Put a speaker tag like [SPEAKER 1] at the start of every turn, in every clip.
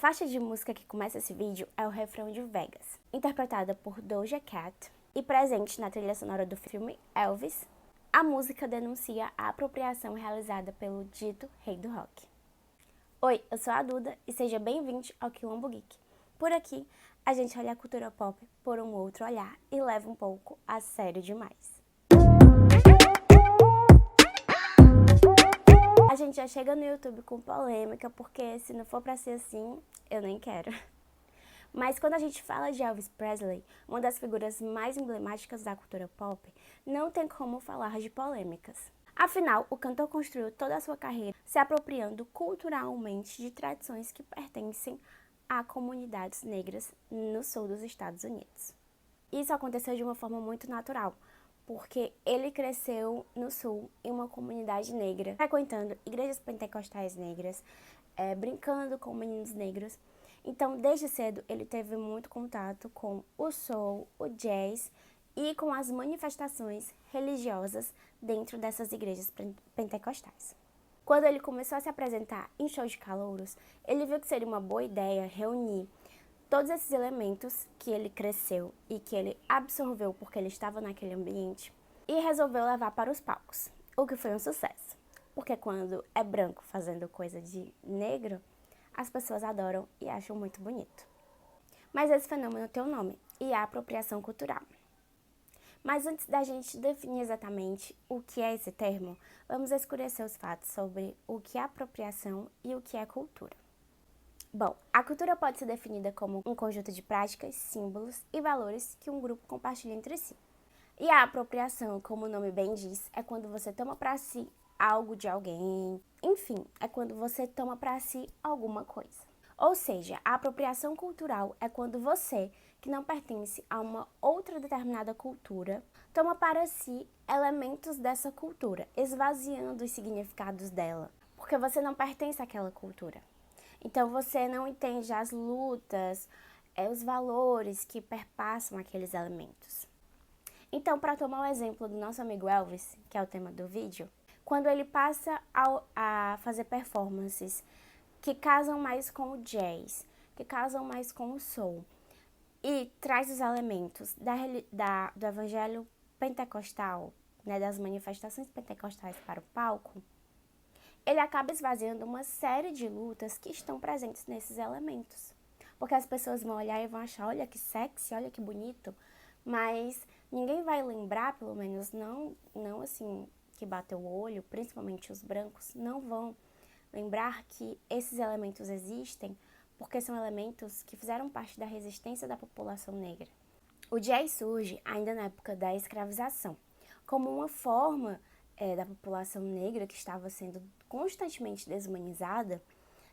[SPEAKER 1] faixa de música que começa esse vídeo é o refrão de Vegas, interpretada por Doja Cat e presente na trilha sonora do filme Elvis. A música denuncia a apropriação realizada pelo dito rei do rock. Oi, eu sou a Duda e seja bem-vindo ao Quilombo Geek. Por aqui, a gente olha a cultura pop por um outro olhar e leva um pouco a sério demais. A gente já chega no YouTube com polêmica, porque se não for pra ser assim, eu nem quero. Mas quando a gente fala de Elvis Presley, uma das figuras mais emblemáticas da cultura pop, não tem como falar de polêmicas. Afinal, o cantor construiu toda a sua carreira se apropriando culturalmente de tradições que pertencem a comunidades negras no sul dos Estados Unidos. Isso aconteceu de uma forma muito natural, porque ele cresceu no sul em uma comunidade negra, frequentando igrejas pentecostais negras, brincando com meninos negros. Então, desde cedo, ele teve muito contato com o soul, o jazz e com as manifestações religiosas dentro dessas igrejas pentecostais. Quando ele começou a se apresentar em shows de calouros, ele viu que seria uma boa ideia reunir todos esses elementos que ele cresceu e que ele absorveu porque ele estava naquele ambiente e resolveu levar para os palcos, o que foi um sucesso. Porque quando é branco fazendo coisa de negro, as pessoas adoram e acham muito bonito. Mas esse fenômeno tem um nome, e é a apropriação cultural. Mas antes da gente definir exatamente o que é esse termo, vamos esclarecer os fatos sobre o que é apropriação e o que é cultura. Bom, a cultura pode ser definida como um conjunto de práticas, símbolos e valores que um grupo compartilha entre si. E a apropriação, como o nome bem diz, é quando você toma para si algo de alguém. Enfim, é quando você toma para si alguma coisa. Ou seja, a apropriação cultural é quando você, que não pertence a uma outra determinada cultura, toma para si elementos dessa cultura, esvaziando os significados dela, porque você não pertence àquela cultura. Então, você não entende as lutas, os valores que perpassam aqueles elementos. Então, para tomar o exemplo do nosso amigo Elvis, que é o tema do vídeo, quando ele passa a fazer performances que casam mais com o jazz, que casam mais com o soul, e traz os elementos do evangelho pentecostal, das manifestações pentecostais para o palco, ele acaba esvaziando uma série de lutas que estão presentes nesses elementos. Porque as pessoas vão olhar e vão achar, olha que sexy, olha que bonito, mas ninguém vai lembrar, pelo menos não assim, que bateu o olho, principalmente os brancos, não vão lembrar que esses elementos existem porque são elementos que fizeram parte da resistência da população negra. O jazz surge ainda na época da escravização, como uma forma da população negra que estava sendo constantemente desumanizada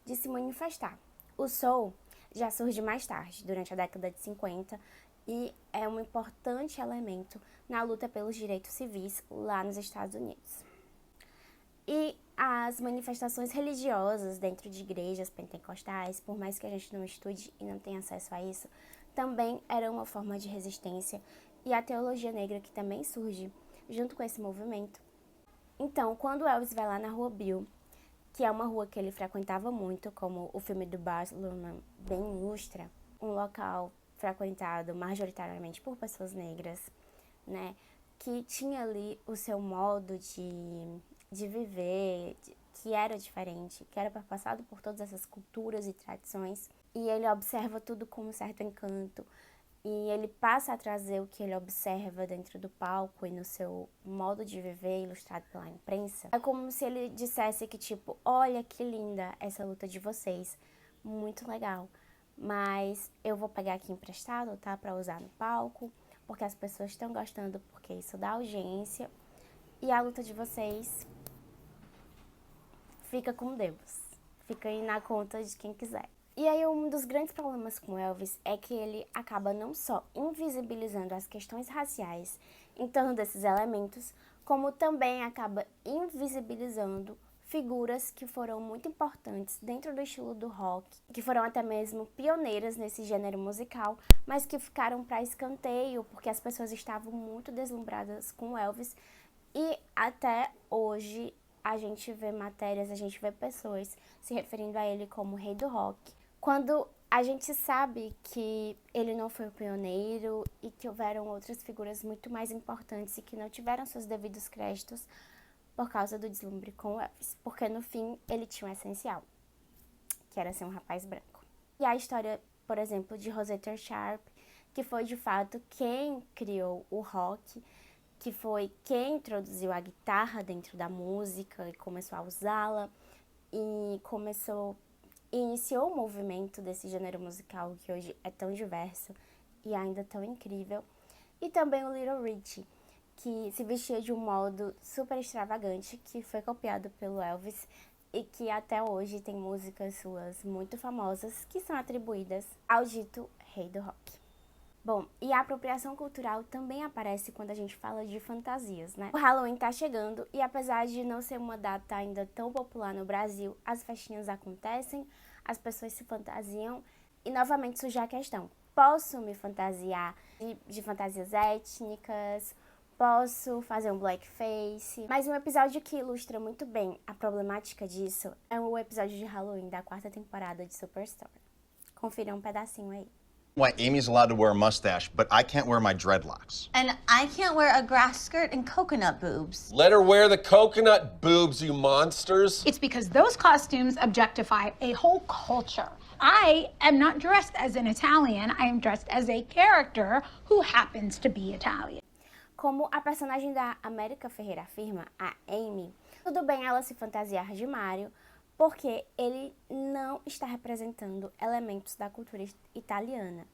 [SPEAKER 1] de se manifestar. O soul já surge mais tarde, durante a década de 50, e é um importante elemento na luta pelos direitos civis lá nos Estados Unidos. E as manifestações religiosas dentro de igrejas pentecostais, por mais que a gente não estude e não tenha acesso a isso, também eram uma forma de resistência, e a teologia negra que também surge junto com esse movimento. Então, quando Elvis vai lá na Rua Bill, que é uma rua que ele frequentava muito, como o filme do Baz Luhrmann bem ilustra, um local frequentado majoritariamente por pessoas negras, que tinha ali o seu modo de viver, que era diferente, que era perpassado por todas essas culturas e tradições, e ele observa tudo com um certo encanto, e ele passa a trazer o que ele observa dentro do palco e no seu modo de viver ilustrado pela imprensa. É como se ele dissesse que, tipo, olha que linda essa luta de vocês, muito legal, mas eu vou pegar aqui emprestado, tá, pra usar no palco, porque as pessoas estão gostando, porque isso dá audiência, e a luta de vocês fica com Deus, fica aí na conta de quem quiser. E aí um dos grandes problemas com Elvis é que ele acaba não só invisibilizando as questões raciais em torno desses elementos, como também acaba invisibilizando figuras que foram muito importantes dentro do estilo do rock, que foram até mesmo pioneiras nesse gênero musical, mas que ficaram para escanteio porque as pessoas estavam muito deslumbradas com Elvis, e até hoje a gente vê matérias, a gente vê pessoas se referindo a ele como rei do rock, Quando a gente sabe que ele não foi o pioneiro e que houveram outras figuras muito mais importantes e que não tiveram seus devidos créditos por causa do deslumbre com o Elvis. Porque no fim ele tinha o essencial, que era ser um rapaz branco. E a história, por exemplo, de Rosetta Sharp, que foi de fato quem criou o rock, que foi quem introduziu a guitarra dentro da música e começou a usá-la e iniciou o movimento desse gênero musical que hoje é tão diverso e ainda tão incrível. E também o Little Richie, que se vestia de um modo super extravagante, que foi copiado pelo Elvis e que até hoje tem músicas suas muito famosas que são atribuídas ao dito rei do rock. Bom, e a apropriação cultural também aparece quando a gente fala de fantasias, né? O Halloween tá chegando e apesar de não ser uma data ainda tão popular no Brasil, as festinhas acontecem, as pessoas se fantasiam e novamente surge a questão: posso me fantasiar de fantasias étnicas? Posso fazer um blackface? Mas um episódio que ilustra muito bem a problemática disso é o episódio de Halloween da 4ª temporada de Superstore. Confira um pedacinho aí.
[SPEAKER 2] Why Amy's allowed to wear a mustache, but I can't wear my dreadlocks.
[SPEAKER 3] And I can't wear a grass skirt and coconut boobs.
[SPEAKER 4] Let her wear the coconut boobs, you monsters.
[SPEAKER 5] It's because those costumes objectify a whole culture. I am not dressed as an Italian. I am dressed as a character who happens to be Italian.
[SPEAKER 1] Como a personagem da América Ferreira afirma, a Amy, tudo bem ela se fantasiar de Mario, porque ele não está representando elementos da cultura italiana.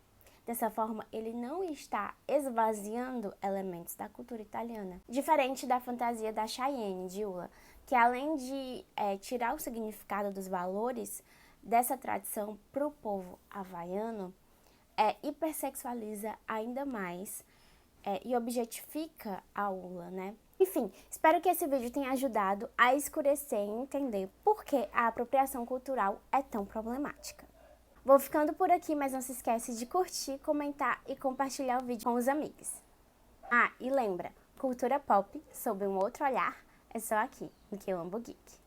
[SPEAKER 1] Dessa forma, ele não está esvaziando elementos da cultura italiana. Diferente da fantasia da Cheyenne, de Ula, que além de tirar o significado dos valores dessa tradição para o povo havaiano, hipersexualiza ainda mais e objetifica a Ula, né? Enfim, espero que esse vídeo tenha ajudado a escurecer e entender por que a apropriação cultural é tão problemática. Vou ficando por aqui, mas não se esquece de curtir, comentar e compartilhar o vídeo com os amigos. Ah, e lembra, cultura pop sob um outro olhar é só aqui, no Quilombo Geek.